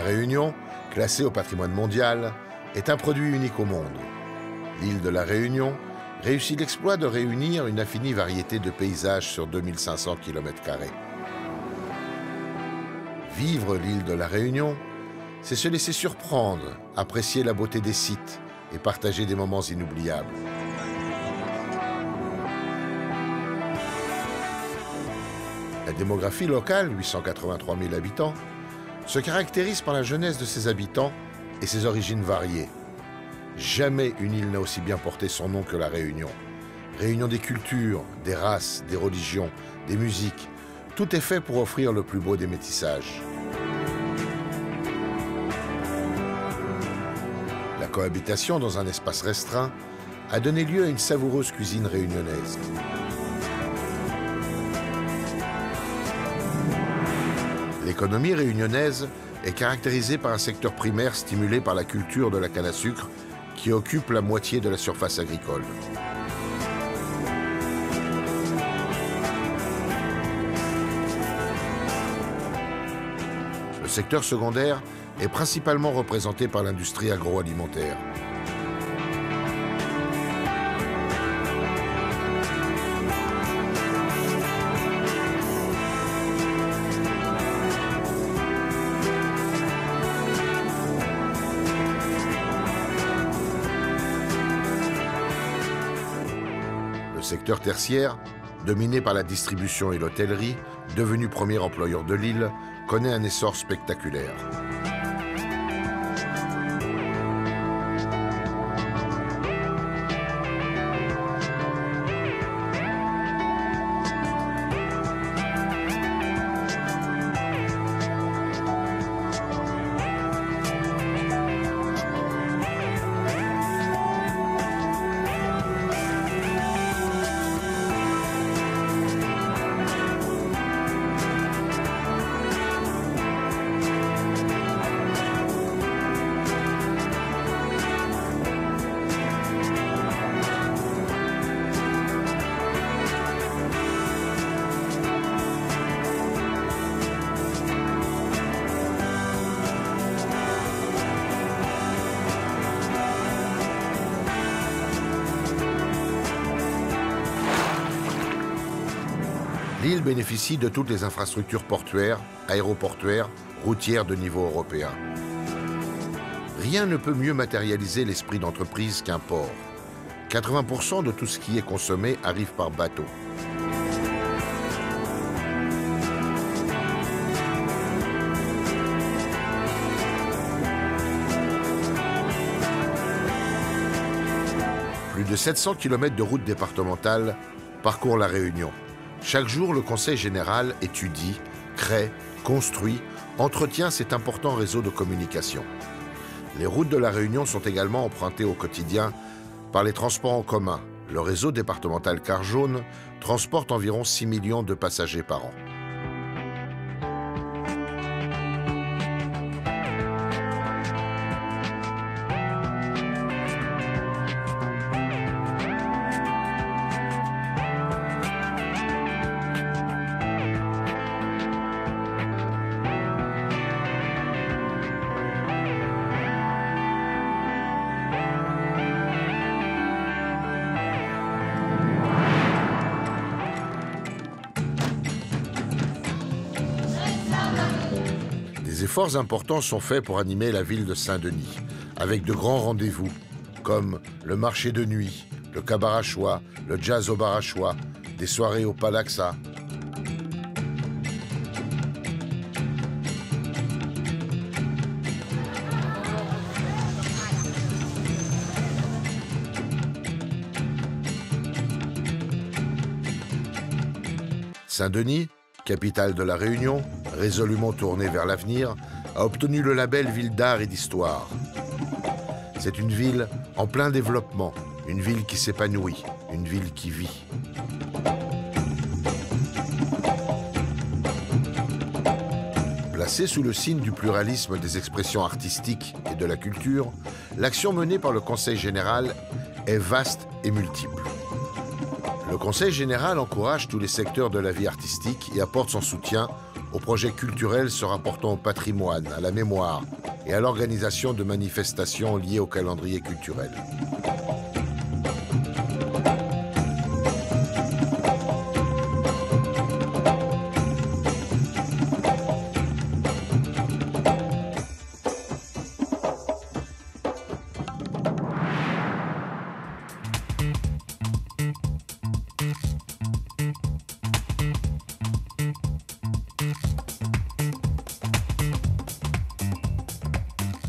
Réunion, classée au patrimoine mondial, est un produit unique au monde. L'île de la Réunion réussit l'exploit de réunir une infinie variété de paysages sur 2500 km². Vivre l'île de la Réunion, c'est se laisser surprendre, apprécier la beauté des sites et partager des moments inoubliables. La démographie locale, 883 000 habitants, se caractérise par la jeunesse de ses habitants et ses origines variées. Jamais une île n'a aussi bien porté son nom que la Réunion. Réunion des cultures, des races, des religions, des musiques. Tout est fait pour offrir le plus beau des métissages. La cohabitation dans un espace restreint a donné lieu à une savoureuse cuisine réunionnaise. L'économie réunionnaise est caractérisée par un secteur primaire stimulé par la culture de la canne à sucre qui occupe la moitié de la surface agricole. Le secteur secondaire est principalement représenté par l'industrie agroalimentaire. Le secteur tertiaire, dominé par la distribution et l'hôtellerie, devenu premier employeur de l'île, connaît un essor spectaculaire. L'île bénéficie de toutes les infrastructures portuaires, aéroportuaires, routières de niveau européen. Rien ne peut mieux matérialiser l'esprit d'entreprise qu'un port. 80% de tout ce qui est consommé arrive par bateau. Plus de 700 km de routes départementales parcourent la Réunion. Chaque jour, le Conseil général étudie, crée, construit, entretient cet important réseau de communication. Les routes de la Réunion sont également empruntées au quotidien par les transports en commun. Le réseau départemental Car Jaune transporte environ 6 millions de passagers par an. Des efforts importants sont faits pour animer la ville de Saint-Denis, avec de grands rendez-vous, comme le marché de nuit, le cabarachois, le jazz au barachois, des soirées au Palaxa. Saint-Denis, capitale de la Réunion, résolument tournée vers l'avenir, a obtenu le label Ville d'art et d'histoire. C'est une ville en plein développement, une ville qui s'épanouit, une ville qui vit. Placée sous le signe du pluralisme des expressions artistiques et de la culture, l'action menée par le Conseil général est vaste et multiple. Le Conseil général encourage tous les secteurs de la vie artistique et apporte son soutien aux projets culturels se rapportant au patrimoine, à la mémoire et à l'organisation de manifestations liées au calendrier culturel.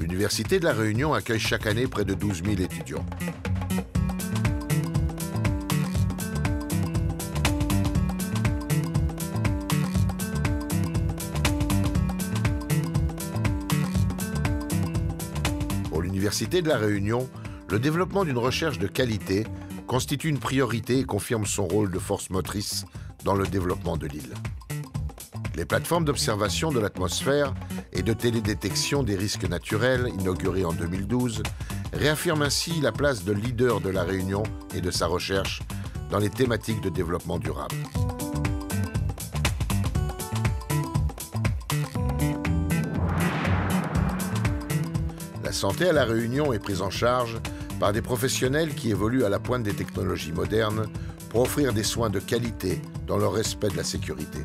L'Université de La Réunion accueille chaque année près de 12 000 étudiants. Pour l'Université de La Réunion, le développement d'une recherche de qualité constitue une priorité et confirme son rôle de force motrice dans le développement de l'île. Les plateformes d'observation de l'atmosphère et de télédétection des risques naturels, inaugurées en 2012, réaffirment ainsi la place de leader de La Réunion et de sa recherche dans les thématiques de développement durable. La santé à La Réunion est prise en charge par des professionnels qui évoluent à la pointe des technologies modernes pour offrir des soins de qualité dans le respect de la sécurité.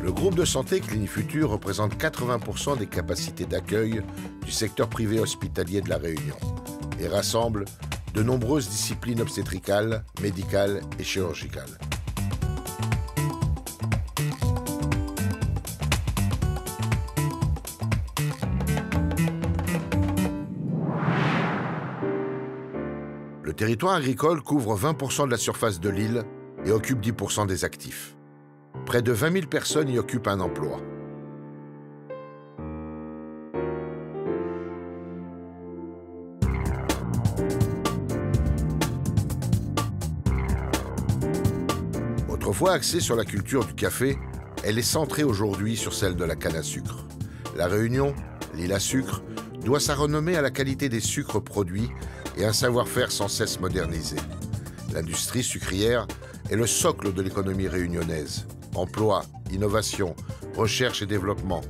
Le groupe de santé Clinifutur représente 80% des capacités d'accueil du secteur privé hospitalier de La Réunion et rassemble de nombreuses disciplines obstétricales, médicales et chirurgicales. Le territoire agricole couvre 20% de la surface de l'île et occupe 10% des actifs. Près de 20 000 personnes y occupent un emploi. Autrefois axée sur la culture du café, elle est centrée aujourd'hui sur celle de la canne à sucre. La Réunion, l'île à sucre, doit sa renommée à la qualité des sucres produits et un savoir-faire sans cesse modernisé. L'industrie sucrière est le socle de l'économie réunionnaise. Emploi, innovation, recherche et développement.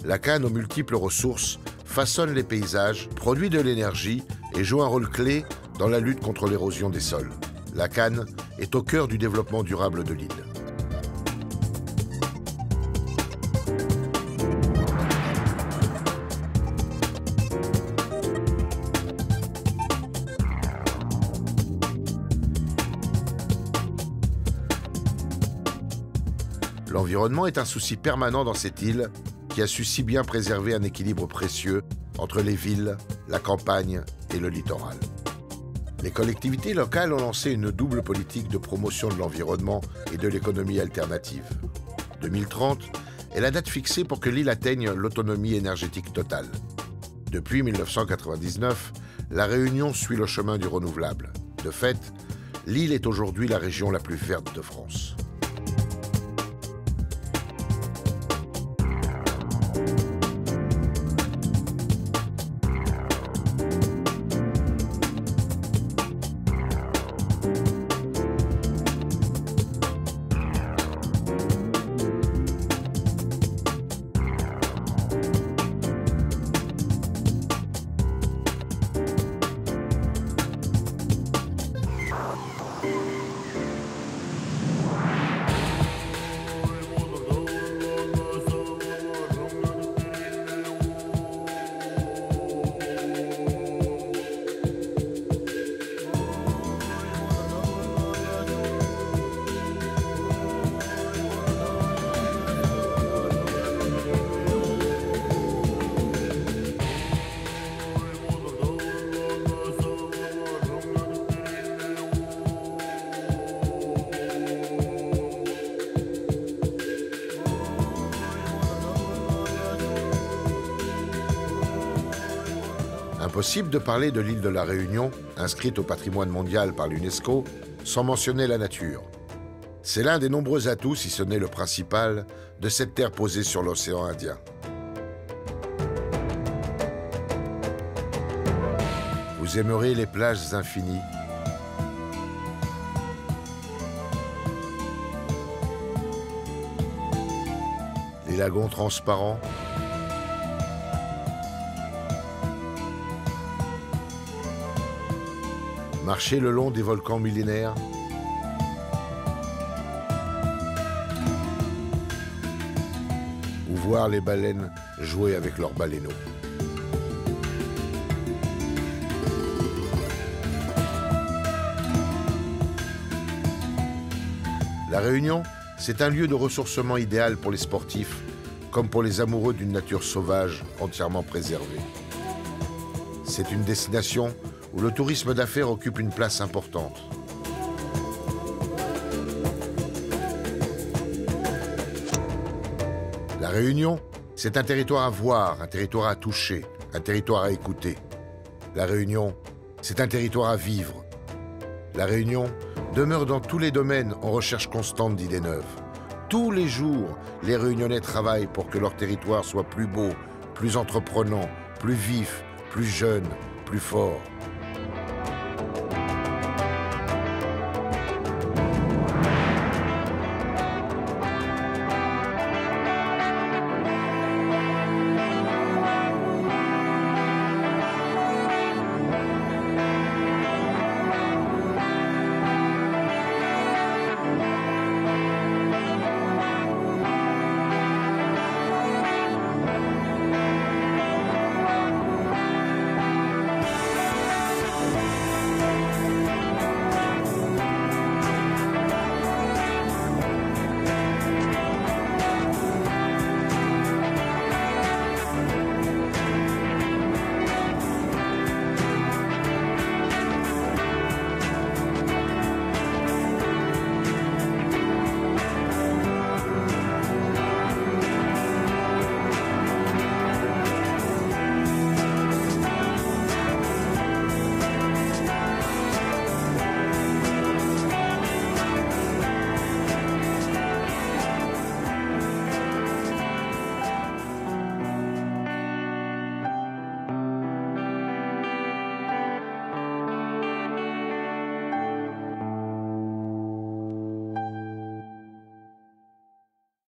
La canne aux multiples ressources façonne les paysages, produit de l'énergie et joue un rôle clé dans la lutte contre l'érosion des sols. La canne est au cœur du développement durable de l'île. L'environnement est un souci permanent dans cette île qui a su si bien préserver un équilibre précieux entre les villes, la campagne et le littoral. Les collectivités locales ont lancé une double politique de promotion de l'environnement et de l'économie alternative. 2030 est la date fixée pour que l'île atteigne l'autonomie énergétique totale. Depuis 1999, La Réunion suit le chemin du renouvelable. De fait, l'île est aujourd'hui la région la plus verte de France. Impossible de parler de l'île de la Réunion, inscrite au patrimoine mondial par l'UNESCO, sans mentionner la nature. C'est l'un des nombreux atouts, si ce n'est le principal, de cette terre posée sur l'océan Indien. Vous aimerez les plages infinies, les lagons transparents, marcher le long des volcans millénaires, ou voir les baleines jouer avec leurs baleineaux. La Réunion, c'est un lieu de ressourcement idéal pour les sportifs, comme pour les amoureux d'une nature sauvage entièrement préservée. C'est une destination où le tourisme d'affaires occupe une place importante. La Réunion, c'est un territoire à voir, un territoire à toucher, un territoire à écouter. La Réunion, c'est un territoire à vivre. La Réunion demeure dans tous les domaines en recherche constante d'idées neuves. Tous les jours, les Réunionnais travaillent pour que leur territoire soit plus beau, plus entreprenant, plus vif, plus jeune, plus fort.